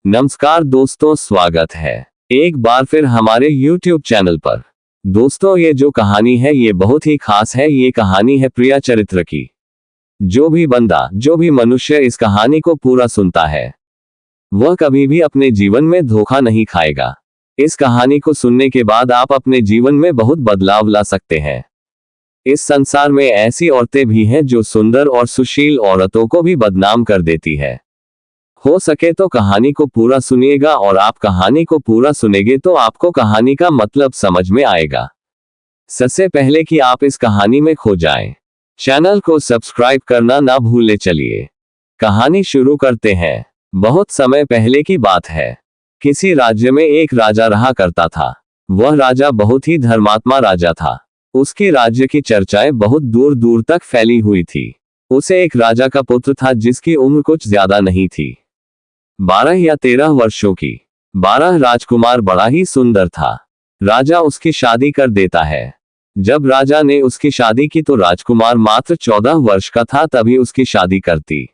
नमस्कार दोस्तों, स्वागत है एक बार फिर हमारे YouTube चैनल पर। दोस्तों, ये जो कहानी है ये बहुत ही खास है। ये कहानी है प्रिया चरित्र की। जो भी बंदा, जो भी मनुष्य इस कहानी को पूरा सुनता है वह कभी भी अपने जीवन में धोखा नहीं खाएगा। इस कहानी को सुनने के बाद आप अपने जीवन में बहुत बदलाव ला सकते हैं। इस संसार में ऐसी औरतें भी हैं जो सुंदर और सुशील औरतों को भी बदनाम कर देती है। हो सके तो कहानी को पूरा सुनिएगा, और आप कहानी को पूरा सुनेंगे तो आपको कहानी का मतलब समझ में आएगा। सबसे पहले कि आप इस कहानी में खो जाएं, चैनल को सब्सक्राइब करना ना भूले। चलिए कहानी शुरू करते हैं। बहुत समय पहले की बात है। किसी राज्य में एक राजा रहा करता था। वह राजा बहुत ही धर्मात्मा राजा था। उसके राज्य की चर्चाएं बहुत दूर दूर तक फैली हुई थी। उसे एक राजा का पुत्र था जिसकी उम्र कुछ ज्यादा नहीं थी, 12 या 13 वर्षों की। 12 राजकुमार बड़ा ही सुंदर था। राजा उसकी शादी कर देता है। जब राजा ने उसकी शादी की तो राजकुमार मात्र 14 वर्ष का था, तभी उसकी शादी करती।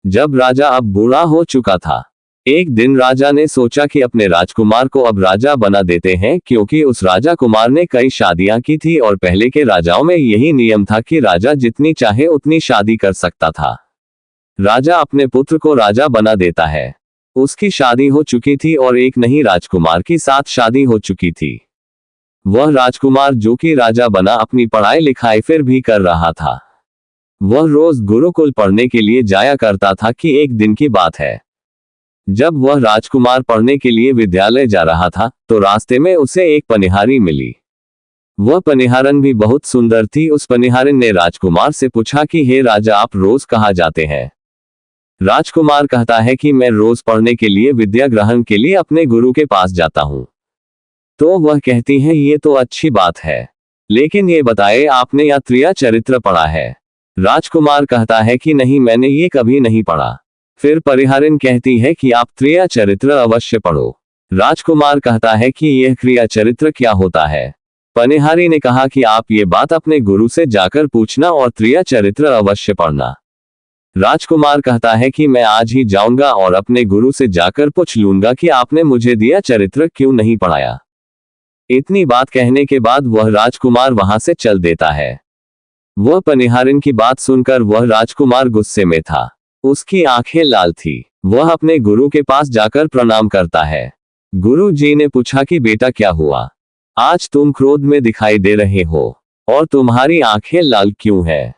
जब राजा अब बूढ़ा हो चुका था, एक दिन राजा ने सोचा कि अपने राजकुमार को अब राजा बना देते हैं, क्योंकि उस राजा कुमार ने कई शादियां की थी और पहले के राजाओं में यही नियम था कि राजा जितनी चाहे उतनी शादी कर सकता था। राजा अपने पुत्र को राजा बना देता है। उसकी शादी हो चुकी थी और एक नई राजकुमार की साथ शादी हो चुकी थी। वह राजकुमार जो कि राजा बना अपनी पढ़ाई लिखाई फिर भी कर रहा था। वह रोज गुरुकुल पढ़ने के लिए जाया करता था कि एक दिन की बात है, जब वह राजकुमार पढ़ने के लिए विद्यालय जा रहा था तो रास्ते में उसे एक पनिहारी मिली। वह पनिहारन भी बहुत सुंदर थी। उस पनिहारिन ने राजकुमार से पूछा कि हे राजा, आप रोज कहाँ जाते हैं? राजकुमार कहता है कि मैं रोज पढ़ने के लिए, विद्या ग्रहण के लिए अपने गुरु के पास जाता हूँ। तो वह कहती है, ये तो अच्छी बात है, लेकिन ये बताए आपने या त्रिया चरित्र पढ़ा है? राजकुमार कहता है कि नहीं, मैंने ये कभी नहीं पढ़ा। फिर परिहारिन कहती है कि आप त्रिया चरित्र अवश्य पढ़ो। राजकुमार कहता है कि यह क्रिया चरित्र क्या होता है? पनिहारी ने कहा कि आप ये बात अपने गुरु से जाकर पूछना और त्रिया चरित्र अवश्य पढ़ना। राजकुमार कहता है कि मैं आज ही जाऊंगा और अपने गुरु से जाकर पूछ लूंगा कि आपने मुझे दिया चरित्र क्यों नहीं पढ़ाया। इतनी बात कहने के बाद वह राजकुमार वहां से चल देता है। वह पनिहारिन की बात सुनकर वह राजकुमार गुस्से में था। उसकी आंखें लाल थी। वह अपने गुरु के पास जाकर प्रणाम करता है। गुरु जी ने पूछा कि बेटा क्या हुआ, आज तुम क्रोध में दिखाई दे रहे हो और तुम्हारी आंखें लाल क्यों है?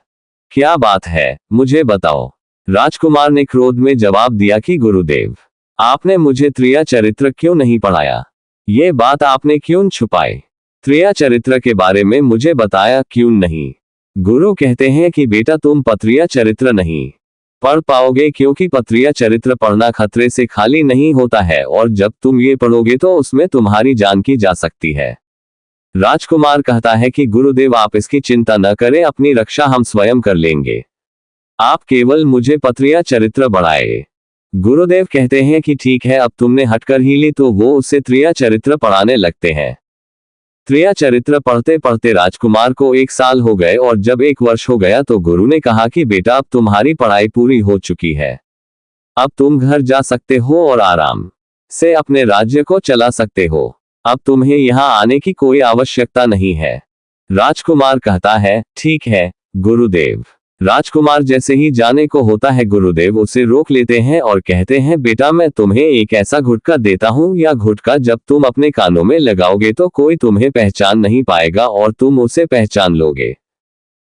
क्या बात है, मुझे बताओ। राजकुमार ने क्रोध में जवाब दिया कि गुरुदेव, आपने मुझे त्रिया चरित्र क्यों नहीं पढ़ाया? ये बात आपने क्यों छुपाई? त्रिया चरित्र के बारे में मुझे बताया क्यों नहीं? गुरु कहते हैं कि बेटा, तुम पत्रिया चरित्र नहीं पढ़ पाओगे, क्योंकि पत्रिया चरित्र पढ़ना खतरे से खाली नहीं होता है, और जब तुम ये पढ़ोगे तो उसमें तुम्हारी जान की जा सकती है। राजकुमार कहता है कि गुरुदेव, आप इसकी चिंता न करें, अपनी रक्षा हम स्वयं कर लेंगे। आप केवल मुझे पत्रिया चरित्र बढ़ाए। गुरुदेव कहते हैं कि ठीक है, अब तुमने हटकर ही ली, तो वो उससे त्रिया चरित्र पढ़ाने लगते हैं। त्रिया चरित्र पढ़ते पढ़ते राजकुमार को 1 साल हो गए, और जब 1 वर्ष हो गया तो गुरु ने कहा कि बेटा, अब तुम्हारी पढ़ाई पूरी हो चुकी है। अब तुम घर जा सकते हो और आराम से अपने राज्य को चला सकते हो। अब तुम्हें यहाँ आने की कोई आवश्यकता नहीं है। राजकुमार कहता है, ठीक है गुरुदेव। राजकुमार जैसे ही जाने को होता है, गुरुदेव उसे रोक लेते हैं और कहते हैं, बेटा, मैं तुम्हें एक ऐसा गुटखा देता हूँ, या गुटखा जब तुम अपने कानों में लगाओगे तो कोई तुम्हें पहचान नहीं पाएगा और तुम उसे पहचान लोगे।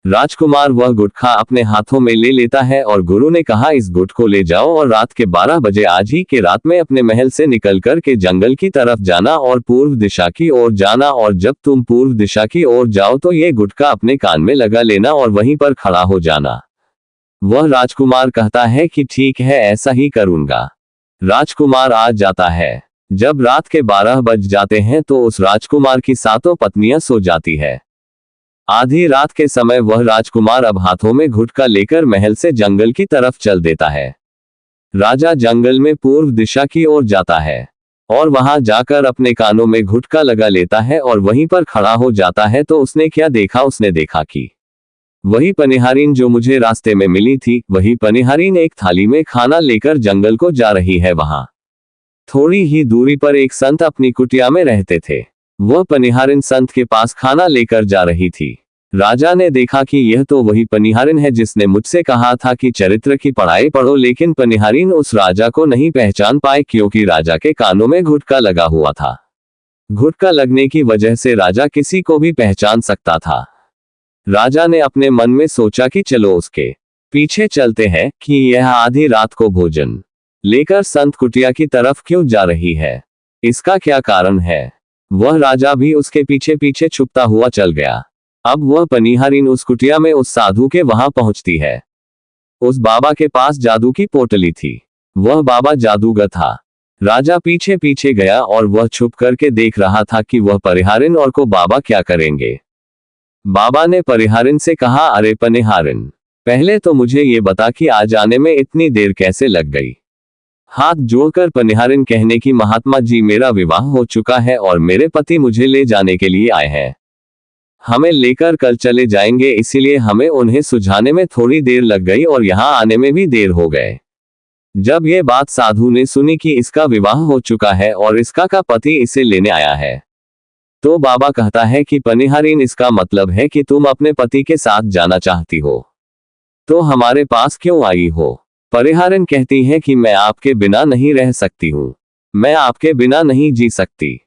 राजकुमार वह गुटखा अपने हाथों में ले लेता है और गुरु ने कहा, इस गुट को ले जाओ और रात के 12 बजे आज ही के रात में अपने महल से निकल कर के जंगल की तरफ जाना और पूर्व दिशा की ओर जाना, और जब तुम पूर्व दिशा की ओर जाओ तो ये गुटखा अपने कान में लगा लेना और वहीं पर खड़ा हो जाना। वह राजकुमार कहता है कि ठीक है, ऐसा ही करूंगा। राजकुमार आ जाता है। जब रात के 12 बज जाते हैं तो उस राजकुमार की 7 पत्नियां सो जाती है। आधी रात के समय वह राजकुमार अब हाथों में गुटखा लेकर महल से जंगल की तरफ चल देता है। राजा जंगल में पूर्व दिशा की ओर जाता है और वहां जाकर अपने कानों में गुटखा लगा लेता है और वहीं पर खड़ा हो जाता है। तो उसने क्या देखा? उसने देखा कि वही पनिहारिन जो मुझे रास्ते में मिली थी, वही पनिहारिन एक थाली में खाना लेकर जंगल को जा रही है। वहां थोड़ी ही दूरी पर एक संत अपनी कुटिया में रहते थे। वह पनिहारिन संत के पास खाना लेकर जा रही थी। राजा ने देखा कि यह तो वही पनिहारिन है जिसने मुझसे कहा था कि चरित्र की पढ़ाई पढ़ो, लेकिन पनिहारिन उस राजा को नहीं पहचान पाए क्योंकि राजा के कानों में घुटका लगा हुआ था। घुटका लगने की वजह से राजा किसी को भी पहचान सकता था। राजा ने अपने मन में सोचा कि चलो उसके पीछे चलते हैं कि यह आधी रात को भोजन लेकर संत कुटिया की तरफ क्यों जा रही है, इसका क्या कारण है। वह राजा भी उसके पीछे पीछे छुपता हुआ चल गया। अब वह पनिहारिन उस कुटिया में उस साधु के वहां पहुंचती है। उस बाबा के पास जादू की पोटली थी। वह बाबा जादूगर था। राजा पीछे पीछे गया और वह छुप करके देख रहा था कि वह पनिहारिन और को बाबा क्या करेंगे। बाबा ने पनिहारिन से कहा, अरे पनिहारिन, पहले तो मुझे ये बता कि आज आने में इतनी देर कैसे लग गई। हाथ जोड़कर पनिहारिन कहने की, महात्मा जी, मेरा विवाह हो चुका है और मेरे पति मुझे ले जाने के लिए आए हैं। हमें लेकर कल चले जाएंगे, इसीलिए हमें उन्हें सुझाने में थोड़ी देर लग गई और यहाँ आने में भी देर हो गए। जब ये बात साधु ने सुनी कि इसका विवाह हो चुका है और इसका का पति इसे लेने आया है, तो बाबा कहता है कि पनिहारिन, इसका मतलब है कि तुम अपने पति के साथ जाना चाहती हो, तो हमारे पास क्यों आई हो। पनिहारिन कहती है कि मैं आपके बिना नहीं रह सकती हूँ, मैं आपके बिना नहीं जी सकती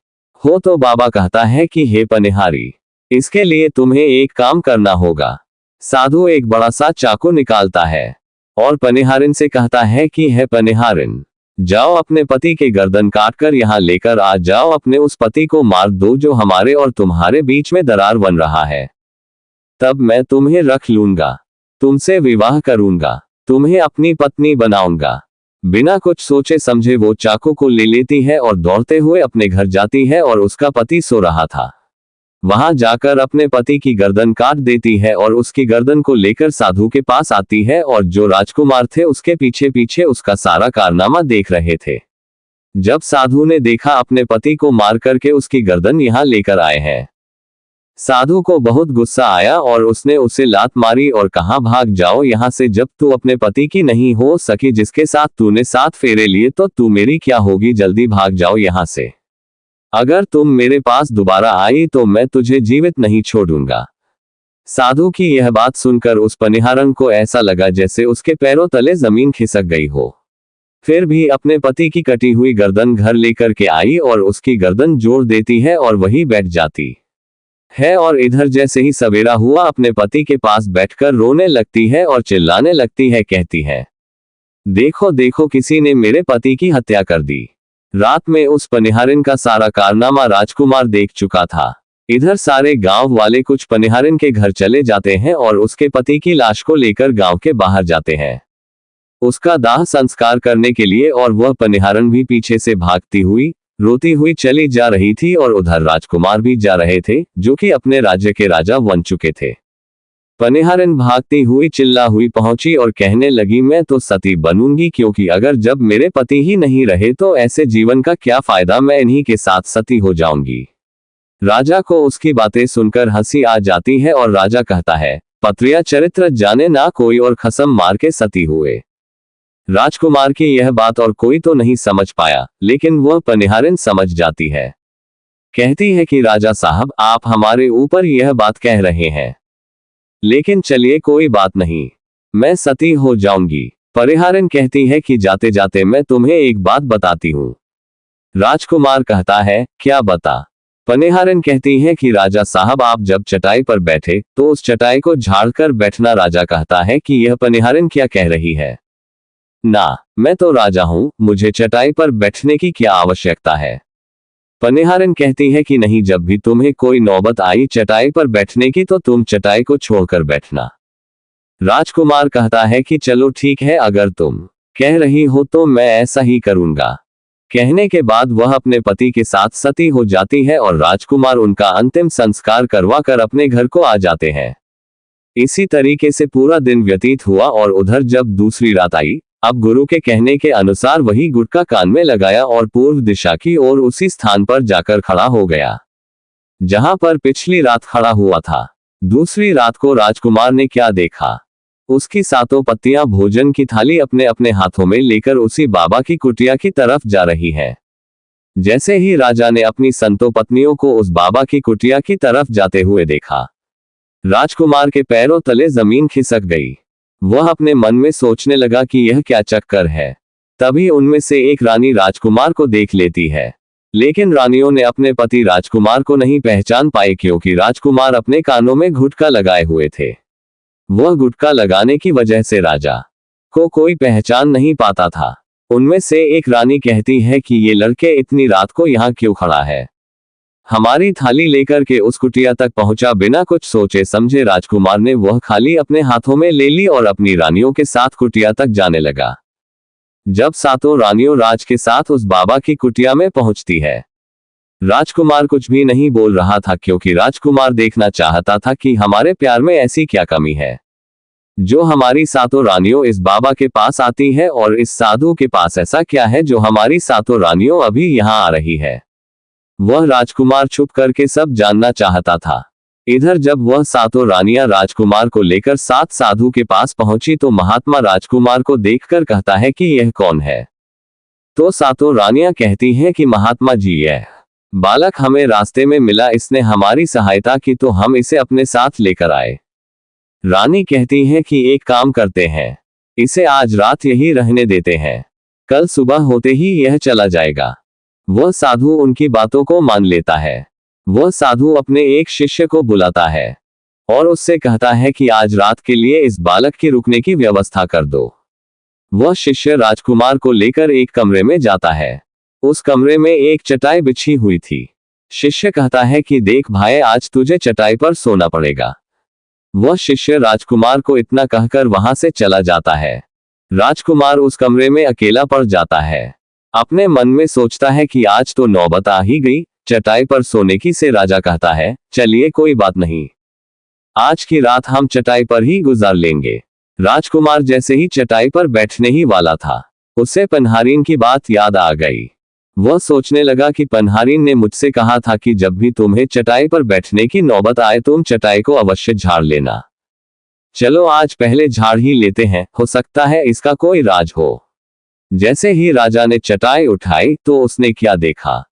हो। तो बाबा कहता है कि हे पनिहारी, इसके लिए तुम्हें एक काम करना होगा। साधु एक बड़ा सा चाकू निकालता है और पनिहारिन से कहता है कि हे पनिहारिन, जाओ अपने पति के गर्दन काटकर यहाँ लेकर आ जाओ, अपने उस पति को मार दो जो हमारे और तुम्हारे बीच में दरार बन रहा है। तब मैं तुम्हें रख लूंगा, तुमसे विवाह करूंगा, तुम्हें अपनी पत्नी बनाऊंगा। बिना कुछ सोचे समझे वो चाकू को ले लेती है और दौड़ते हुए अपने घर जाती है और उसका पति सो रहा था। वहां जाकर अपने पति की गर्दन काट देती है और उसकी गर्दन को लेकर साधु के पास आती है और जो राजकुमार थे उसके पीछे पीछे उसका सारा कारनामा देख रहे थे। जब साधु ने देखा अपने पति को मार करके उसकी गर्दन यहाँ लेकर आए हैं, साधु को बहुत गुस्सा आया और उसने उसे लात मारी और कहा, भाग जाओ यहाँ से, जब तू अपने पति की नहीं हो सकी जिसके साथ तूने 7 फेरे लिए तो तू मेरी क्या होगी, जल्दी भाग जाओ यहाँ से। अगर तुम मेरे पास दोबारा आई तो मैं तुझे जीवित नहीं छोड़ूंगा। साधु की यह बात सुनकर उस पनिहारन को ऐसा लगा जैसे उसके पैरों तले जमीन खिसक गई हो। फिर भी अपने पति की कटी हुई गर्दन घर लेकर के आई और उसकी गर्दन जोड़ देती है और वही बैठ जाती है और इधर जैसे ही सवेरा हुआ अपने पति के पास बैठकर रोने लगती है और चिल्लाने लगती है, कहती है, देखो देखो, किसी ने मेरे पति की हत्या कर दी। रात में उस पनिहारिन का सारा कारनामा राजकुमार देख चुका था। इधर सारे गांव वाले कुछ पनिहारिन के घर चले जाते हैं और उसके पति की लाश को लेकर गांव के बाहर जाते हैं उसका दाह संस्कार करने के लिए, और वह पनिहारिन भी पीछे से भागती हुई रोती हुई चली जा रही थी और उधर राजकुमार भी जा रहे थे जो कि अपने राज्य के राजा बन चुके थे। पनिहारिन भागती हुई चिल्ला हुई पहुंची और कहने लगी, मैं तो सती बनूंगी, क्योंकि अगर जब मेरे पति ही नहीं रहे तो ऐसे जीवन का क्या फायदा, मैं इन्हीं के साथ सती हो जाऊंगी। राजा को उसकी बातें सुनकर हंसी आ जाती है और राजा कहता है, पत्रिया चरित्र जाने ना कोई और खसम मार के सती हुए। राजकुमार की यह बात और कोई तो नहीं समझ पाया, लेकिन वह पनिहारिन समझ जाती है। कहती है कि राजा साहब, आप हमारे ऊपर यह बात कह रहे हैं, लेकिन चलिए कोई बात नहीं, मैं सती हो जाऊंगी। पनिहारिन कहती है कि जाते जाते मैं तुम्हें एक बात बताती हूँ। राजकुमार कहता है, क्या बता। पनिहारिन कहती है कि राजा साहब, आप जब चटाई पर बैठे तो उस चटाई को झाड़कर बैठना। राजा कहता है कि यह पनिहारिन क्या कह रही है, ना, मैं तो राजा हूं, मुझे चटाई पर बैठने की क्या आवश्यकता है। पनिहारिन कहती है कि नहीं, जब भी तुम्हें कोई नौबत आई चटाई पर बैठने की तो तुम चटाई को छोड़कर बैठना। राजकुमार कहता है कि चलो ठीक है, अगर तुम कह रही हो तो मैं ऐसा ही करूंगा। कहने के बाद वह अपने पति के साथ सती हो जाती है और राजकुमार उनका अंतिम संस्कार करवा कर अपने घर को आ जाते हैं। इसी तरीके से पूरा दिन व्यतीत हुआ और उधर जब दूसरी रात आई, अब गुरु के कहने के अनुसार वही गुटका कान में लगाया और पूर्व दिशा की ओर उसी स्थान पर जाकर खड़ा हो गया जहां पर पिछली रात खड़ा हुआ था। दूसरी रात को राजकुमार ने क्या देखा, उसकी 7 पत्नियां भोजन की थाली अपने अपने हाथों में लेकर उसी बाबा की कुटिया की तरफ जा रही है। जैसे ही राजा ने अपनी संतो पत्नियों को उस बाबा की कुटिया की तरफ जाते हुए देखा, राजकुमार के पैरों तले जमीन खिसक गई। वह अपने मन में सोचने लगा कि यह क्या चक्कर है। तभी उनमें से एक रानी राजकुमार को देख लेती है, लेकिन रानियों ने अपने पति राजकुमार को नहीं पहचान पाए क्योंकि राजकुमार अपने कानों में गुटका लगाए हुए थे। वह गुटका लगाने की वजह से राजा को कोई पहचान नहीं पाता था। उनमें से एक रानी कहती है कि ये लड़के इतनी रात को यहाँ क्यों खड़ा है। हमारी थाली लेकर के उस कुटिया तक पहुंचा। बिना कुछ सोचे समझे राजकुमार ने वह खाली अपने हाथों में ले ली और अपनी रानियों के साथ कुटिया तक जाने लगा। जब सातों रानियों राज के साथ उस बाबा की कुटिया में पहुंचती है, राजकुमार कुछ भी नहीं बोल रहा था क्योंकि राजकुमार देखना चाहता था कि हमारे प्यार में ऐसी क्या कमी है जो हमारी सातों रानियों इस बाबा के पास आती है, और इस साधु के पास ऐसा क्या है जो हमारी सातों रानियों अभी यहाँ आ रही है। वह राजकुमार छुप करके सब जानना चाहता था। इधर जब वह सातों रानियां राजकुमार को लेकर सात साधु के पास पहुंची तो महात्मा राजकुमार को देखकर कहता है कि यह कौन है। तो सातों रानियां कहती हैं कि महात्मा जी, यह बालक हमें रास्ते में मिला, इसने हमारी सहायता की तो हम इसे अपने साथ लेकर आए। रानी कहती है कि एक काम करते हैं, इसे आज रात यही रहने देते हैं, कल सुबह होते ही यह चला जाएगा। वह साधु उनकी बातों को मान लेता है। वह साधु अपने एक शिष्य को बुलाता है और उससे कहता है कि आज रात के लिए इस बालक की रुकने की व्यवस्था कर दो। वह शिष्य राजकुमार को लेकर एक कमरे में जाता है। उस कमरे में एक चटाई बिछी हुई थी। शिष्य कहता है कि देख भाई, आज तुझे चटाई पर सोना पड़ेगा। वह शिष्य राजकुमार को इतना कहकर वहां से चला जाता है। राजकुमार उस कमरे में अकेला पड़ जाता है। अपने मन में सोचता है कि आज तो नौबत आ ही गई चटाई पर सोने की। से राजा कहता है, चलिए कोई बात नहीं, आज की रात हम चटाई पर ही गुजार लेंगे। राजकुमार जैसे ही चटाई पर बैठने ही वाला था, उसे पनहारीन की बात याद आ गई। वह सोचने लगा कि पनहारीन ने मुझसे कहा था कि जब भी तुम्हें चटाई पर बैठने की नौबत आए तुम चटाई को अवश्य झाड़ लेना। चलो आज पहले झाड़ ही लेते हैं, हो सकता है इसका कोई राज हो। जैसे ही राजा ने चटाई उठाई तो उसने क्या देखा।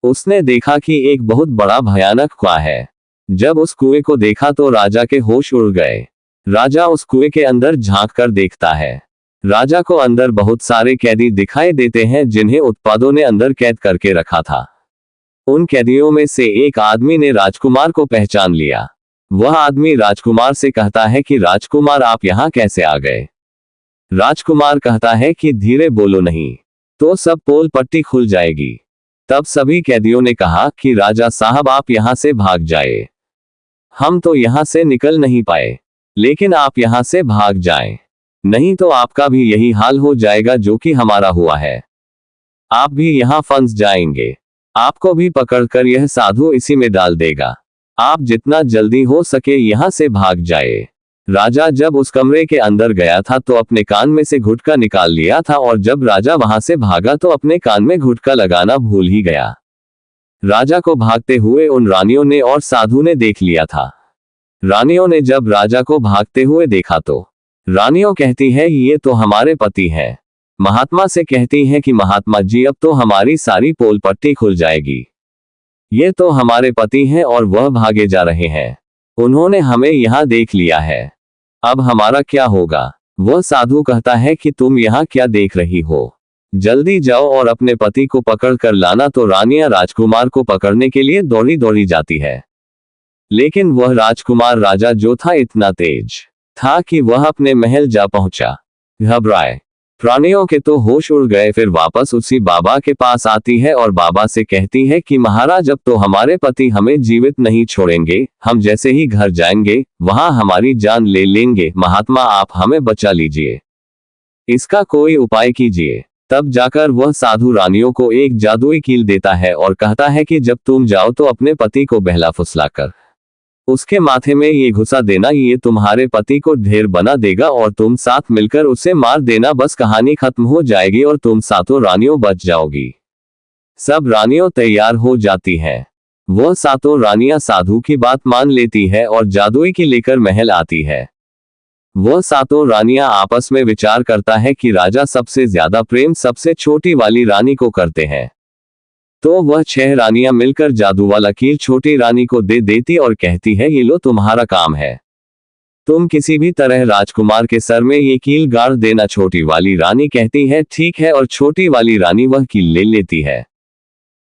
उसने देखा कि एक बहुत बड़ा भयानक कुआं है। जब उस कुएं को देखा तो राजा के होश उड़ गए। राजा उस कुएं के अंदर झांक कर देखता है। राजा को अंदर बहुत सारे कैदी दिखाई देते हैं जिन्हें उत्पादों ने अंदर कैद करके रखा था। उन कैदियों में से एक आदमी ने राजकुमार को पहचान लिया। वह आदमी राजकुमार से कहता है कि राजकुमार, आप यहाँ कैसे आ गए। राजकुमार कहता है कि धीरे बोलो नहीं तो सब पोल पट्टी खुल जाएगी। तब सभी कैदियों ने कहा कि राजा साहब, आप यहाँ से भाग जाए, हम तो यहाँ से निकल नहीं पाए, लेकिन आप यहाँ से भाग जाएं, नहीं तो आपका भी यही हाल हो जाएगा जो कि हमारा हुआ है। आप भी यहाँ फंस जाएंगे, आपको भी पकड़कर यह साधु इसी में डाल देगा। आप जितना जल्दी हो सके यहाँ से भाग जाए। राजा जब उस कमरे के अंदर गया था तो अपने कान में से गुटखा निकाल लिया था, और जब राजा वहां से भागा तो अपने कान में गुटखा लगाना भूल ही गया। राजा को भागते हुए उन रानियों ने और साधु ने देख लिया था। रानियों ने जब राजा को भागते हुए देखा तो रानियों कहती है, ये तो हमारे पति हैं। महात्मा से कहती है कि महात्मा जी, अब तो हमारी सारी पोल पट्टी खुल जाएगी। ये तो हमारे पति हैं और वह भागे जा रहे हैं। उन्होंने हमें यहाँ देख लिया है, अब हमारा क्या होगा। वह साधु कहता है कि तुम यहाँ क्या देख रही हो, जल्दी जाओ और अपने पति को पकड़ कर लाना। तो रानियां राजकुमार को पकड़ने के लिए दौड़ी दौड़ी जाती है, लेकिन वह राजकुमार राजा जो था इतना तेज था कि वह अपने महल जा पहुंचा। घबराए प्राणियों के तो होश उड़ गए। फिर वापस उसी बाबा के पास आती है और बाबा से कहती है कि महाराज, अब तो हमारे पति हमें जीवित नहीं छोड़ेंगे, हम जैसे ही घर जाएंगे वहां हमारी जान ले लेंगे। महात्मा, आप हमें बचा लीजिए, इसका कोई उपाय कीजिए। तब जाकर वह साधु रानियों को एक जादुई कील देता है और कहता है कि जब तुम जाओ तो अपने पति को बहला फुसलाकर उसके माथे में ये घुसा देना, ये तुम्हारे पति को ढेर बना देगा और तुम साथ मिलकर उसे मार देना। बस कहानी खत्म हो जाएगी और तुम सातों रानियों बच जाओगी। सब रानियों तैयार हो जाती हैं। वह सातों रानियां साधु की बात मान लेती है और जादुई की लेकर महल आती है। वह सातों रानियां आपस में विचार करता है कि राजा सबसे ज्यादा प्रेम सबसे छोटी वाली रानी को करते हैं। तो वह 6 रानियां मिलकर जादू वाला कील छोटी रानी को दे देती और कहती है, ये लो तुम्हारा काम है, तुम किसी भी तरह राजकुमार के सर में ये कील गाड़ देना। छोटी वाली रानी कहती है ठीक है, और छोटी वाली रानी वह कील ले लेती है।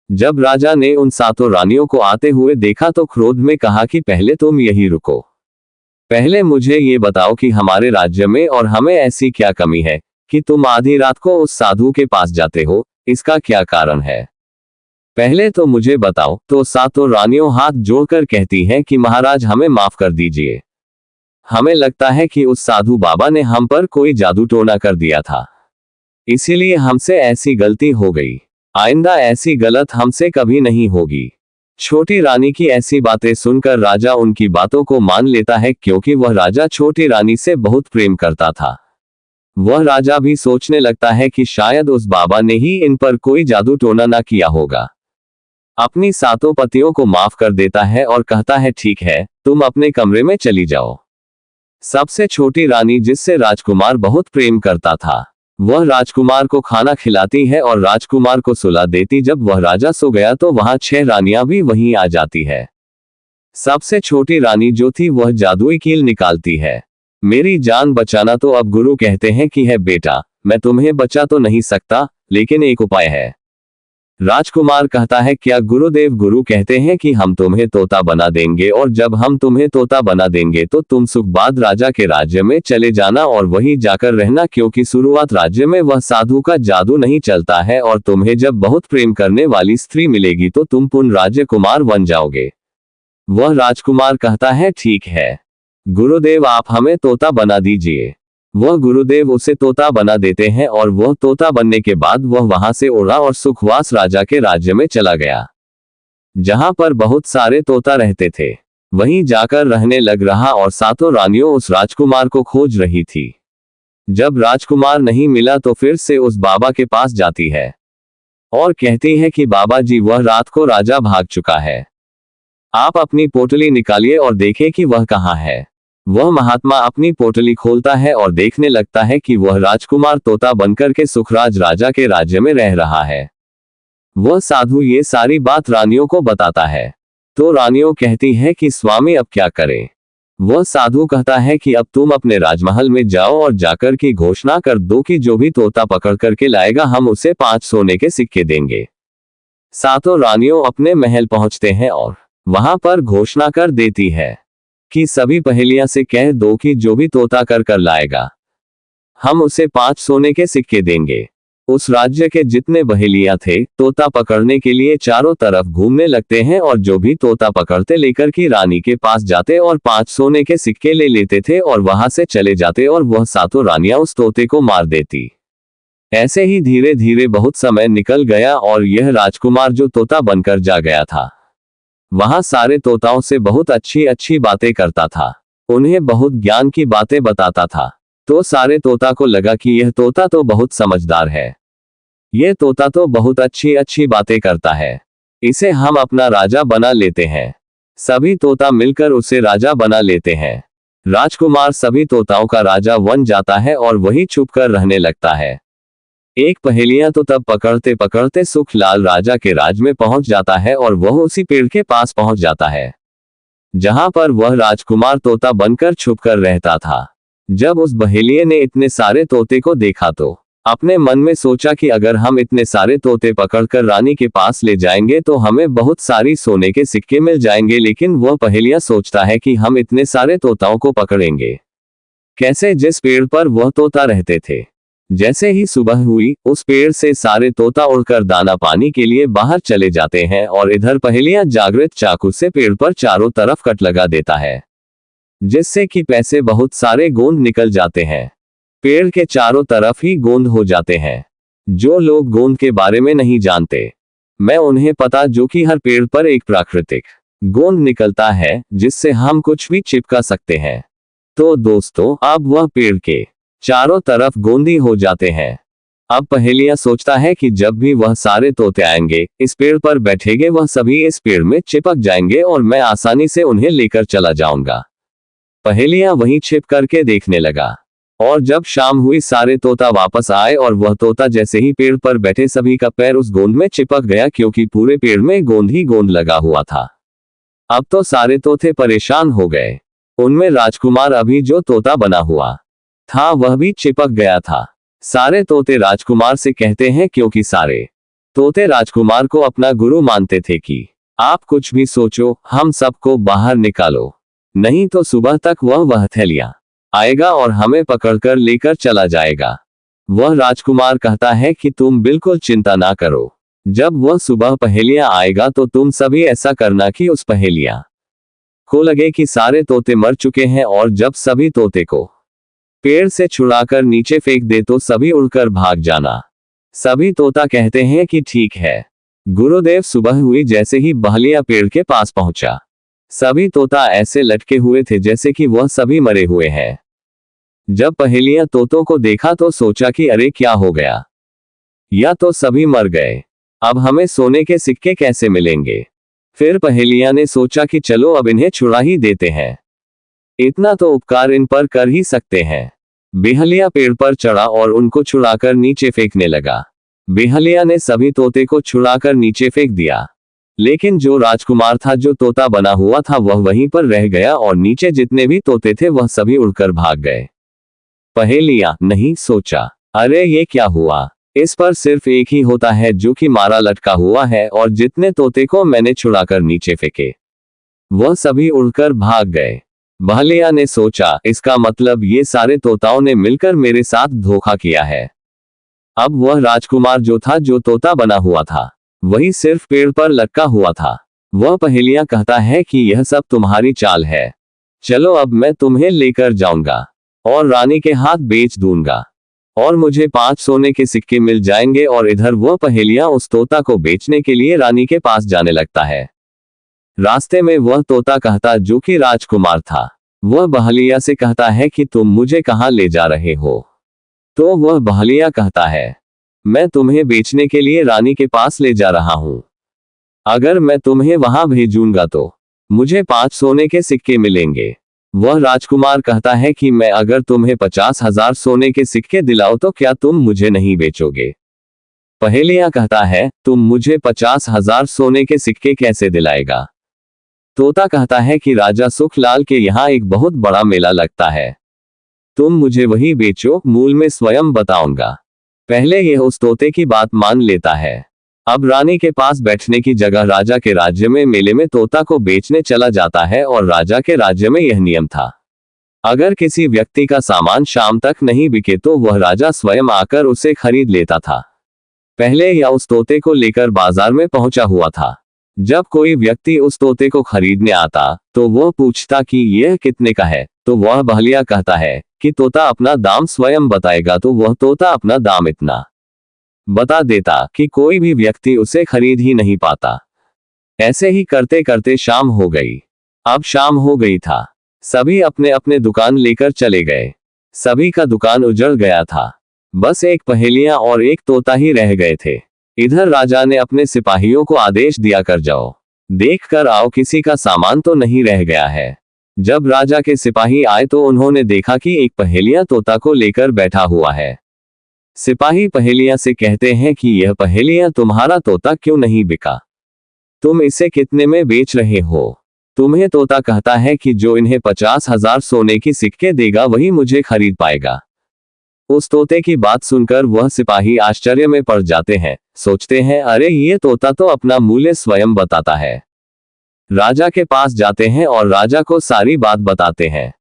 जब राजा ने उन 7 रानियों को आते हुए देखा तो क्रोध में कहा कि पहले तुम यही रुको, पहले मुझे ये बताओ कि हमारे राज्य में और हमें ऐसी क्या कमी है कि तुम आधी रात को उस साधु के पास जाते हो, इसका क्या कारण है, पहले तो मुझे बताओ। तो 7 रानियों हाथ जोड़कर कहती हैं कि महाराज हमें माफ कर दीजिए, हमें लगता है कि उस साधु बाबा ने हम पर कोई जादू टोना कर दिया था, इसीलिए हमसे ऐसी गलती हो गई, आइंदा ऐसी गलत हमसे कभी नहीं होगी। छोटी रानी की ऐसी बातें सुनकर राजा उनकी बातों को मान लेता है, क्योंकि वह राजा छोटी रानी से बहुत प्रेम करता था। वह राजा भी सोचने लगता है कि शायद उस बाबा ने ही इन पर कोई जादू टोना ना किया होगा। अपनी 7 पतियों को माफ कर देता है और कहता है ठीक है, तुम अपने कमरे में चली जाओ। सबसे छोटी रानी, जिससे राजकुमार बहुत प्रेम करता था, वह राजकुमार को खाना खिलाती है और राजकुमार को सुला देती। जब वह राजा सो गया तो वहां 6 रानियां भी वहीं आ जाती है। सबसे छोटी रानी जो थी वह जादुई कील निकालती है। मेरी जान बचाना। तो अब गुरु कहते हैं कि है बेटा, मैं तुम्हें बचा तो नहीं सकता, लेकिन एक उपाय है। राजकुमार कहता है क्या गुरुदेव? गुरु कहते हैं कि हम तुम्हें तोता बना देंगे, और जब हम तुम्हें तोता बना देंगे तो तुम सुखबाद राजा के राज्य में चले जाना और वहीं जाकर रहना, क्योंकि शुरुआत राज्य में वह साधु का जादू नहीं चलता है, और तुम्हें जब बहुत प्रेम करने वाली स्त्री मिलेगी तो तुम पुनः राजकुमार बन जाओगे। वह राजकुमार कहता है ठीक है गुरुदेव, आप हमें तोता बना दीजिए। वह गुरुदेव उसे तोता बना देते हैं, और वह तोता बनने के बाद वह वहां से उड़ा और सुखवास राजा के राज्य में चला गया, जहां पर बहुत सारे तोता रहते थे। वहीं जाकर रहने लग रहा और 7 रानियों उस राजकुमार को खोज रही थी। जब राजकुमार नहीं मिला तो फिर से उस बाबा के पास जाती है और कहती है कि बाबा जी, वह रात को राजा भाग चुका है, आप अपनी पोटली निकालिए और देखें कि वह कहाँ है। वह महात्मा अपनी पोटली खोलता है और देखने लगता है कि वह राजकुमार तोता बनकर के सुखराज राजा के राज्य में रह रहा है। वह साधु ये सारी बात रानियों को बताता है, तो रानियों कहती है कि स्वामी अब क्या करें। वह साधु कहता है कि अब तुम अपने राजमहल में जाओ और जाकर की घोषणा कर दो कि जो भी तोता पकड़ करके लाएगा हम उसे 5 सोने के सिक्के देंगे। 7 रानियों अपने महल पहुंचते हैं और वहां पर घोषणा कर देती है कि सभी पहेलियां से कह दो कि जो भी तोता कर लाएगा हम उसे 5 सोने के सिक्के देंगे। उस राज्य के जितने बहेलियां थे तोता पकड़ने के लिए चारों तरफ घूमने लगते हैं, और जो भी तोता पकड़ते लेकर की रानी के पास जाते और 5 सोने के सिक्के ले लेते थे और वहां से चले जाते, और वह 7 रानियां उस तोते को मार देती। ऐसे ही धीरे धीरे बहुत समय निकल गया और यह राजकुमार जो तोता बनकर जा गया था वहां सारे तोताओं से बहुत अच्छी अच्छी बातें करता था, उन्हें बहुत ज्ञान की बातें बताता था। तो सारे तोता को लगा कि यह तोता तो बहुत समझदार है, यह तोता तो बहुत अच्छी अच्छी बातें करता है, इसे हम अपना राजा बना लेते हैं। सभी तोता मिलकर उसे राजा बना लेते हैं। राजकुमार सभी तोताओं का राजा बन जाता है और वही छुप कर रहने लगता है। एक पहेलियां तो तब पकड़ते पकड़ते सुखलाल राजा के राज में पहुंच जाता है, और वह उसी पेड़ के पास पहुंच जाता है जहां पर वह राजकुमार तोता बनकर छुपकर रहता था। जब उस बहेलिये ने इतने सारे तोते को देखा तो अपने मन में सोचा कि अगर हम इतने सारे तोते पकड़कर रानी के पास ले जाएंगे तो हमें बहुत सारी सोने के सिक्के मिल जाएंगे। लेकिन वह पहेलिया सोचता है कि हम इतने सारे तोताओं को पकड़ेंगे कैसे, जिस पेड़ पर वह तोता रहते थे। जैसे ही सुबह हुई उस पेड़ से सारे तोता उड़कर दाना पानी के लिए बाहर चले जाते हैं, और इधर पहेलिया जागृत चाकू से पेड़ पर चारों तरफ कट लगा देता है, जिससे कि पैसे बहुत सारे गोंद निकल जाते हैं। पेड़ के चारों तरफ ही गोंद हो जाते हैं। जो लोग गोंद के बारे में नहीं जानते, मैं उन्हें पता जो कि हर पेड़ पर एक प्राकृतिक गोंद निकलता है जिससे हम कुछ भी चिपका सकते हैं। तो दोस्तों अब वह पेड़ के चारों तरफ गोंदी हो जाते हैं। अब पहेलिया सोचता है कि जब भी वह सारे तोते आएंगे इस पेड़ पर बैठेंगे, वह सभी इस पेड़ में चिपक जाएंगे और मैं आसानी से उन्हें लेकर चला जाऊंगा। पहेलिया वहीं छिप करके देखने लगा। और जब शाम हुई सारे तोता वापस आए और वह तोता जैसे ही पेड़ पर बैठे सभी का पैर उस गोंद में चिपक गया क्योंकि पूरे पेड़ में गोंद ही गोंद लगा हुआ था। अब तो सारे तोते परेशान हो गए। उनमें राजकुमार अभी जो तोता बना हुआ था वह भी चिपक गया था। सारे तोते राजकुमार से कहते हैं क्योंकि सारे तोते राजकुमार को अपना गुरु मानते थे कि आप कुछ भी सोचो, हम सबको बाहर निकालो, नहीं तो सुबह तक वह हथेलियां आएगा और हमें पकड़कर लेकर चला जाएगा। वह राजकुमार कहता है कि तुम बिल्कुल चिंता ना करो, जब वह सुबह पहेलियां आएगा तो तुम सभी ऐसा करना कि उस पहेलियां को लगे कि सारे तोते मर चुके हैं, और जब सभी तोते को पेड़ से छुड़ाकर नीचे फेंक दे तो सभी उड़कर भाग जाना। सभी तोता कहते हैं कि ठीक है। गुरुदेव सुबह हुई जैसे ही बहलिया पेड़ के पास पहुंचा। सभी तोता ऐसे लटके हुए थे जैसे कि वह सभी मरे हुए हैं। जब पहेलिया तोतों को देखा तो सोचा कि अरे क्या हो गया, या तो सभी मर गए, अब हमें सोने के सिक्के कैसे मिलेंगे। फिर पहेलिया ने सोचा कि चलो अब इन्हें छुड़ा ही देते हैं, इतना तो उपकार इन पर कर ही सकते हैं। बेहलिया पेड़ पर चढ़ा और उनको छुड़ाकर नीचे फेंकने लगा। बेहलिया ने सभी तोते को छुड़ाकर नीचे फेंक दिया, लेकिन जो राजकुमार था जो तोता बना हुआ था वह वहीं पर रह गया और नीचे जितने भी तोते थे वह सभी उड़कर भाग गए। पहेलिया नहीं सोचा, अरे ये क्या हुआ, इस पर सिर्फ एक ही होता है जो कि मारा लटका हुआ है, और जितने तोते को मैंने छुड़ाकर नीचे फेंके वह सभी उड़कर भाग गए। बहलिया ने सोचा इसका मतलब ये सारे तोताओं ने मिलकर मेरे साथ धोखा किया है। अब वह राजकुमार जो था जो तोता बना हुआ था वही सिर्फ पेड़ पर लटका हुआ था। वह पहेलिया कहता है कि यह सब तुम्हारी चाल है, चलो अब मैं तुम्हें लेकर जाऊंगा और रानी के हाथ बेच दूंगा और मुझे 5 सोने के सिक्के मिल जाएंगे। और इधर वह पहेलिया उस तोता को बेचने के लिए रानी के पास जाने लगता है। रास्ते में वह तोता कहता जो कि राजकुमार था, वह बहलिया से कहता है कि तुम मुझे कहां ले जा रहे हो। तो वह बहलिया कहता है मैं तुम्हें बेचने के लिए रानी के पास ले जा रहा हूं, अगर मैं तुम्हें वहां भेजूंगा तो मुझे 5 सोने के सिक्के मिलेंगे। वह राजकुमार कहता है कि मैं अगर तुम्हें 50,000 सोने के सिक्के दिलाऊं तो क्या तुम मुझे नहीं बेचोगे। पहेलिया कहता है तुम मुझे 50,000 सोने के सिक्के कैसे दिलाएगा। तोता कहता है कि राजा सुखलाल के यहाँ एक बहुत बड़ा मेला लगता है, तुम मुझे वही बेचो, मूल में स्वयं बताऊंगा। पहले यह उस तोते की बात मान लेता है। अब रानी के पास बैठने की जगह राजा के राज्य में मेले में तोता को बेचने चला जाता है, और राजा के राज्य में यह नियम था, अगर किसी व्यक्ति का सामान शाम तक नहीं बिके तो वह राजा स्वयं आकर उसे खरीद लेता था। पहले यह उस तोते को लेकर बाजार में पहुंचा हुआ था। जब कोई व्यक्ति उस तोते को खरीदने आता तो वह पूछता कि यह कितने का है, तो वह बहलिया कहता है कि तोता अपना दाम स्वयं बताएगा, तो वह तोता अपना दाम इतना बता देता कि कोई भी व्यक्ति उसे खरीद ही नहीं पाता। ऐसे ही करते करते शाम हो गई। अब शाम हो गई था, सभी अपने अपने दुकान लेकर चले गए। सभी का दुकान उजड़ गया था, बस एक पहेलिया और एक तोता ही रह गए थे। इधर राजा ने अपने सिपाहियों को आदेश दिया कर जाओ, देख कर आओ किसी का सामान तो नहीं रह गया है। जब राजा के सिपाही आए तो उन्होंने देखा कि एक पहेलिया तोता को लेकर बैठा हुआ है। सिपाही पहेलिया से कहते हैं कि यह पहेलिया तुम्हारा तोता क्यों नहीं बिका, तुम इसे कितने में बेच रहे हो। तुम्हें तोता कहता है कि जो इन्हें 50,000 सोने की सिक्के देगा वही मुझे खरीद पाएगा। उस तोते की बात सुनकर वह सिपाही आश्चर्य में पड़ जाते हैं, सोचते हैं अरे ये तोता तो अपना मूल्य स्वयं बताता है। राजा के पास जाते हैं और राजा को सारी बात बताते हैं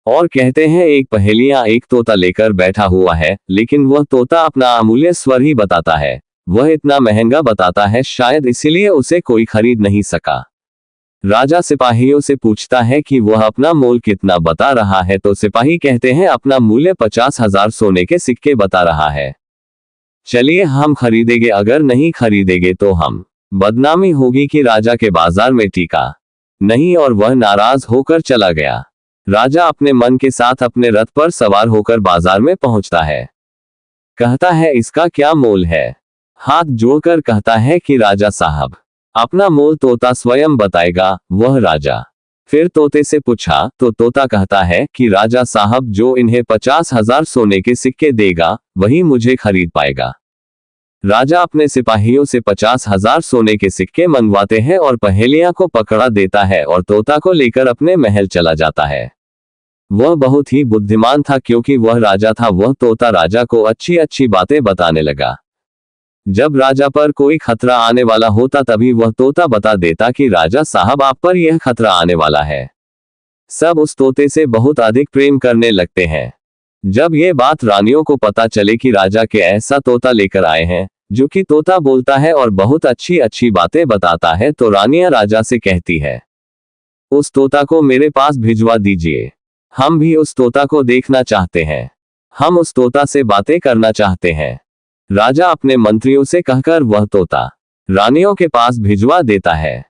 और कहते हैं एक पहेलिया एक तोता लेकर बैठा हुआ है, लेकिन वह तोता अपना अमूल्य स्वर ही बताता है। वह इतना महंगा बताता है, शायद इसीलिए उसे कोई खरीद नहीं सका। राजा सिपाहियों से पूछता है कि वह अपना मोल कितना बता रहा है, तो सिपाही कहते हैं अपना मूल्य 50,000 सोने के सिक्के बता रहा है। चलिए हम खरीदेंगे, अगर नहीं खरीदेंगे तो हम बदनामी होगी कि राजा के बाजार में टिका नहीं। और वह नाराज होकर चला गया। राजा अपने मन के साथ अपने रथ पर सवार होकर बाजार में पहुंचता है। कहता है इसका क्या मोल है। हाथ जोड़कर कहता है कि राजा साहब अपना मोल तोता स्वयं बताएगा। वह राजा फिर तोते से पूछा तो तोता कहता है कि राजा साहब जो इन्हें 50,000 सोने के सिक्के देगा वही मुझे खरीद पाएगा। राजा अपने सिपाहियों से 50,000 सोने के सिक्के मंगवाते हैं और पहेलियां को पकड़ा देता है और तोता को लेकर अपने महल चला जाता है। वह बहुत ही बुद्धिमान था क्योंकि वह राजा था। वह तोता राजा को अच्छी अच्छी बातें बताने लगा। जब राजा पर कोई खतरा आने वाला होता तभी वह तोता बता देता कि राजा साहब आप पर यह खतरा आने वाला है। सब उस तोते से बहुत अधिक प्रेम करने लगते हैं। जब ये बात रानियों को पता चले कि राजा के ऐसा तोता लेकर आए हैं जो कि तोता बोलता है और बहुत अच्छी अच्छी बातें बताता है तो रानियां राजा से कहती है उस तोता को मेरे पास भिजवा दीजिए। हम भी उस तोता को देखना चाहते हैं। हम उस तोता से बातें करना चाहते हैं। राजा अपने मंत्रियों से कहकर वह तोता रानियों के पास भिजवा देता है।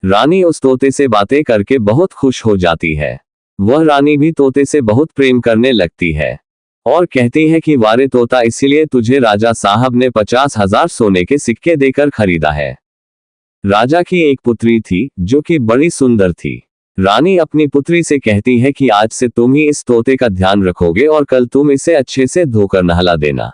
रानी उस तोते से बातें करके बहुत खुश हो जाती है। वह रानी भी तोते से बहुत प्रेम करने लगती है और कहती है कि वारे तोता इसीलिए तुझे राजा साहब ने 50,000 सोने के सिक्के देकर खरीदा है। राजा की एक पुत्री थी जो कि बड़ी सुंदर थी। रानी अपनी पुत्री से कहती है कि आज से तुम ही इस तोते का ध्यान रखोगे और कल तुम इसे अच्छे से धोकर नहला देना।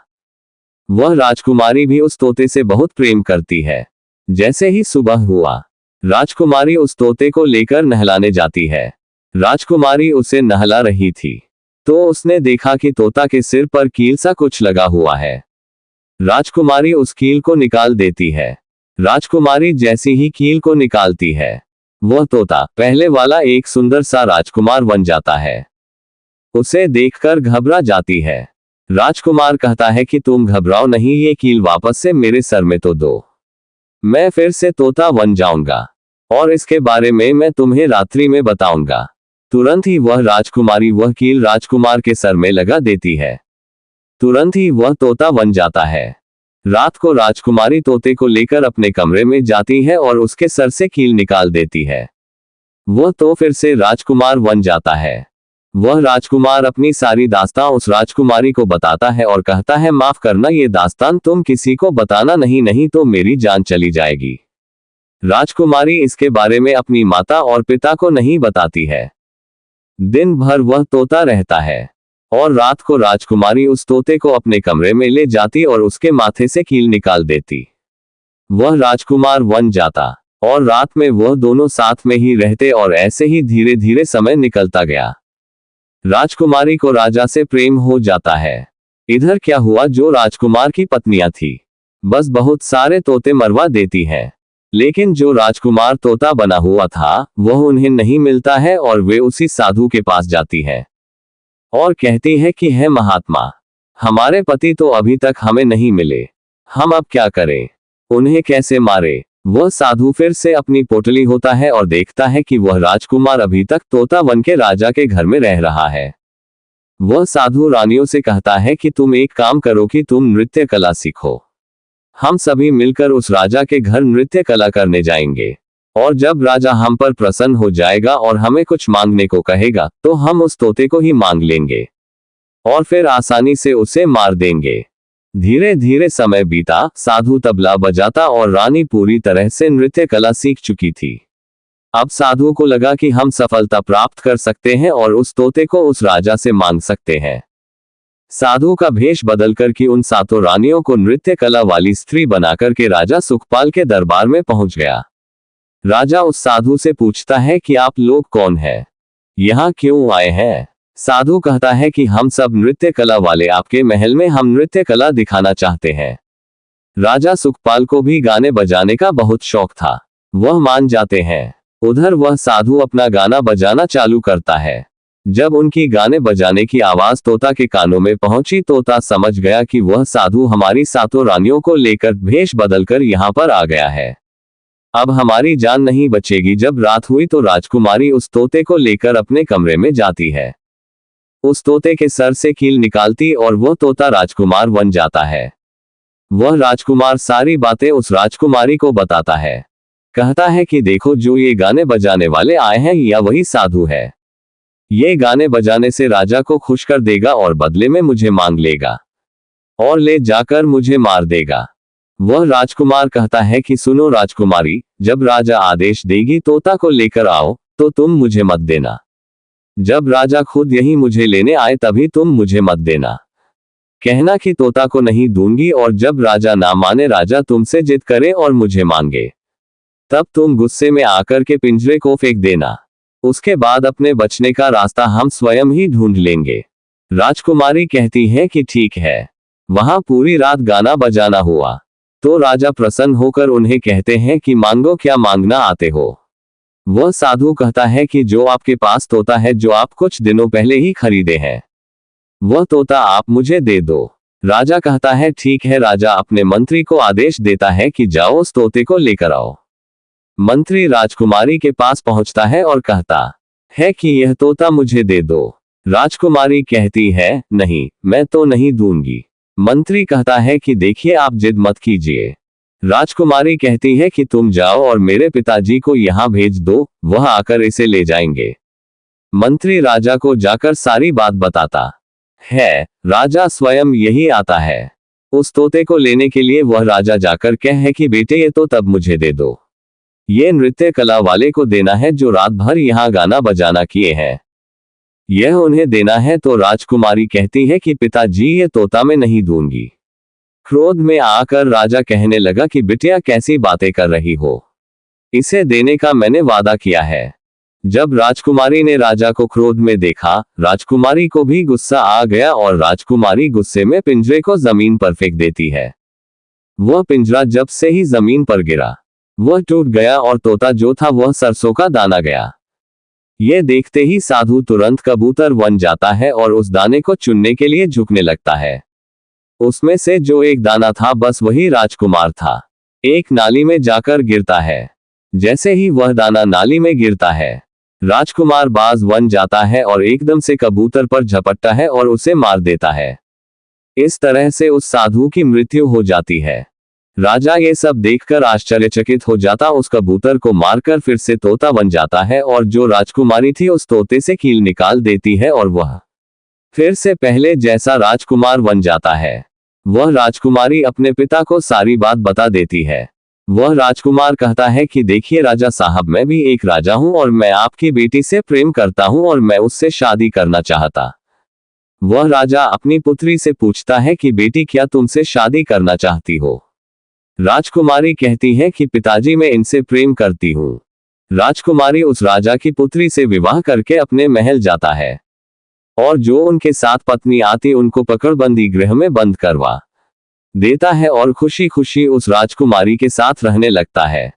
वह राजकुमारी भी उस तोते से बहुत प्रेम करती है। जैसे ही सुबह हुआ राजकुमारी उस तोते को लेकर नहलाने जाती है। राजकुमारी उसे नहला रही थी तो उसने देखा कि तोता के सिर पर कील सा कुछ लगा हुआ है। राजकुमारी उस कील को निकाल देती है। राजकुमारी जैसी ही कील को निकालती है वह तोता पहले वाला एक सुंदर सा राजकुमार बन जाता है। उसे देखकर घबरा जाती है। राजकुमार कहता है कि तुम घबराओ नहीं, ये कील वापस से मेरे सर में तो दो, मैं फिर से तोता बन जाऊंगा और इसके बारे में मैं तुम्हें रात्रि में बताऊंगा। तुरंत ही वह राजकुमारी वह कील राजकुमार के सर में लगा देती है। तुरंत ही वह तोता बन जाता है। रात को राजकुमारी तोते को लेकर अपने कमरे में जाती है और उसके सर से कील निकाल देती है। वह तो फिर से राजकुमार बन जाता है। वह राजकुमार अपनी सारी दास्तान उस राजकुमारी को बताता है और कहता है माफ करना, ये दास्तान तुम किसी को बताना नहीं तो मेरी जान चली जाएगी। राजकुमारी इसके बारे में अपनी माता और पिता को नहीं बताती है। दिन भर वह तोता रहता है और रात को राजकुमारी उस तोते को अपने कमरे में ले जाती और उसके माथे से कील निकाल देती। वह राजकुमार बन जाता और रात में वह दोनों साथ में ही रहते और ऐसे ही धीरे धीरे समय निकलता गया। राजकुमारी को राजा से प्रेम हो जाता है। इधर क्या हुआ, जो राजकुमार की पत्नियां थी बस बहुत सारे तोते मरवा देती हैं, लेकिन जो राजकुमार तोता बना हुआ था वह उन्हें नहीं मिलता है और वे उसी साधु के पास जाती हैं और कहती है कि है महात्मा, हमारे पति तो अभी तक हमें नहीं मिले, हम अब क्या करें, उन्हें कैसे मारे। वह साधु फिर से अपनी पोटली होता है और देखता है कि वह राजकुमार अभी तक तोता बन के राजा के घर में रह रहा है। वह साधु रानियों से कहता है कि तुम एक काम करो कि तुम नृत्य कला सीखो, हम सभी मिलकर उस राजा के घर नृत्य कला करने जाएंगे और जब राजा हम पर प्रसन्न हो जाएगा और हमें कुछ मांगने को कहेगा तो हम उस तोते को ही मांग लेंगे और फिर आसानी से उसे मार देंगे। धीरे धीरे समय बीता, साधु तबला बजाता और रानी पूरी तरह से नृत्य कला सीख चुकी थी। अब साधु को लगा कि हम सफलता प्राप्त कर सकते हैं और उस तोते को उस राजा से मांग सकते हैं। साधु का भेष बदलकर कि उन सातों रानियों को नृत्य कला वाली स्त्री बनाकर के राजा सुखपाल के दरबार में पहुंच गया। राजा उस साधु से पूछता है कि आप लोग कौन हैं, यहाँ क्यों आए हैं। साधु कहता है कि हम सब नृत्य कला वाले आपके महल में हम नृत्य कला दिखाना चाहते हैं। राजा सुखपाल को भी गाने बजाने का बहुत शौक था, वह मान जाते हैं। उधर वह साधु अपना गाना बजाना चालू करता है। जब उनकी गाने बजाने की आवाज तोता के कानों में पहुंची, तोता समझ गया कि वह साधु हमारी सातों रानियों को लेकर भेष बदलकर यहाँ पर आ गया है। अब हमारी जान नहीं बचेगी। जब रात हुई तो राजकुमारी उस तोते को लेकर अपने कमरे में जाती है, उस तोते के सर से कील निकालती और वह तोता राजकुमार बन जाता है। वह राजकुमार सारी बातें उस राजकुमारी को बताता है। कहता है कि देखो, जो ये गाने बजाने वाले आए हैं या वही साधु है। ये गाने बजाने से राजा को खुश कर देगा और बदले में मुझे मांग लेगा और ले जाकर मुझे मार देगा। वह राजकुमार कहता है कि सुनो राजकुमारी, जब राजा आदेश देगी तोता को लेकर आओ, तो तुम मुझे मत देना। जब राजा खुद यही मुझे लेने आए तभी तुम मुझे मत देना। कहना कि तोता को नहीं दूंगी, और जब राजा ना माने, राजा तुमसे जिद करे और मुझे मांगे, तब तुम गुस्से में आकर के पिंजरे को फेंक देना। उसके बाद अपने बचने का रास्ता हम स्वयं ही ढूंढ लेंगे। राजकुमारी कहती है कि ठीक है। वहां पूरी रात गाना बजाना हुआ। तो राजा प्रसन्न होकर उन्हें कहते हैं कि मांगो, क्या मांगना आते हो। वह साधु कहता है कि जो आपके पास तोता है, जो आप कुछ दिनों पहले ही खरीदे हैं, वह तोता आप मुझे दे दो। राजा कहता है ठीक है। राजा अपने मंत्री को आदेश देता है कि जाओ उस तोते को लेकर आओ। मंत्री राजकुमारी के पास पहुंचता है और कहता है कि यह तोता मुझे दे दो। राजकुमारी कहती है नहीं, मैं तो नहीं दूंगी। मंत्री कहता है कि देखिए, आप जिद मत कीजिए। राजकुमारी कहती है कि तुम जाओ और मेरे पिताजी को यहां भेज दो, वह आकर इसे ले जाएंगे। मंत्री राजा को जाकर सारी बात बताता है। राजा स्वयं यही आता है उस तोते को लेने के लिए। वह राजा जाकर कहे कि बेटे, ये तो तब मुझे दे दो। ये नृत्य कला वाले को देना है जो रात भर यहाँ गाना बजाना किए हैं, यह उन्हें देना है। तो राजकुमारी कहती है कि पिताजी, ये तोता मैं नहीं दूंगी। क्रोध में आकर राजा कहने लगा कि बिटिया, कैसी बातें कर रही हो, इसे देने का मैंने वादा किया है। जब राजकुमारी ने राजा को क्रोध में देखा, राजकुमारी को भी गुस्सा आ गया और राजकुमारी गुस्से में पिंजरे को जमीन पर फेंक देती है। वह पिंजरा जब से ही जमीन पर गिरा, वह टूट गया और तोता जो था वह सरसों का दाना गया। यह देखते ही साधु तुरंत कबूतर बन जाता है और उस दाने को चुनने के लिए झुकने लगता है। उसमें से जो एक दाना था, बस वही राजकुमार था। एक नाली में जाकर गिरता है। जैसे ही वह दाना नाली में गिरता है, राजकुमार बाज बन जाता है और एकदम से कबूतर पर झपटता है और उसे मार देता है। इस तरह से उस साधु की मृत्यु हो जाती है। राजा ये सब देखकर आश्चर्यचकित हो जाता, उस कबूतर को मारकर फिर से तोता बन जाता है और जो राजकुमारी थी उस तोते से कील निकाल देती है और वह फिर से पहले जैसा राजकुमार बन जाता है। वह राजकुमारी अपने पिता को सारी बात बता देती है। वह राजकुमार कहता है कि देखिए राजा साहब, मैं भी एक राजा हूं और मैं आपकी बेटी से प्रेम करता हूं और मैं उससे शादी करना चाहता। वह राजा अपनी पुत्री से पूछता है कि बेटी, क्या तुमसे शादी करना चाहती हो। राजकुमारी कहती है कि पिताजी, मैं इनसे प्रेम करती हूँ। राजकुमारी उस राजा की पुत्री से विवाह करके अपने महल जाता है और जो उनके साथ पत्नी आती उनको पकड़बंदी गृह में बंद करवा देता है और खुशी खुशी उस राजकुमारी के साथ रहने लगता है।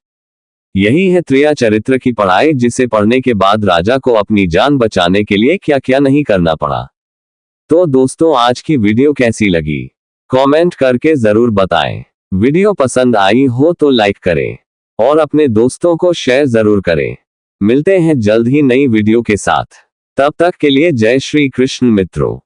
यही है त्रिया चरित्र की पढ़ाई, जिसे पढ़ने के बाद राजा को अपनी जान बचाने के लिए क्या क्या नहीं करना पड़ा। तो दोस्तों, आज की वीडियो कैसी लगी कमेंट करके जरूर बताएं। वीडियो पसंद आई हो तो लाइक करें और अपने दोस्तों को शेयर जरूर करें। मिलते हैं जल्द ही नई वीडियो के साथ। तब तक के लिए जय श्री कृष्ण मित्रों।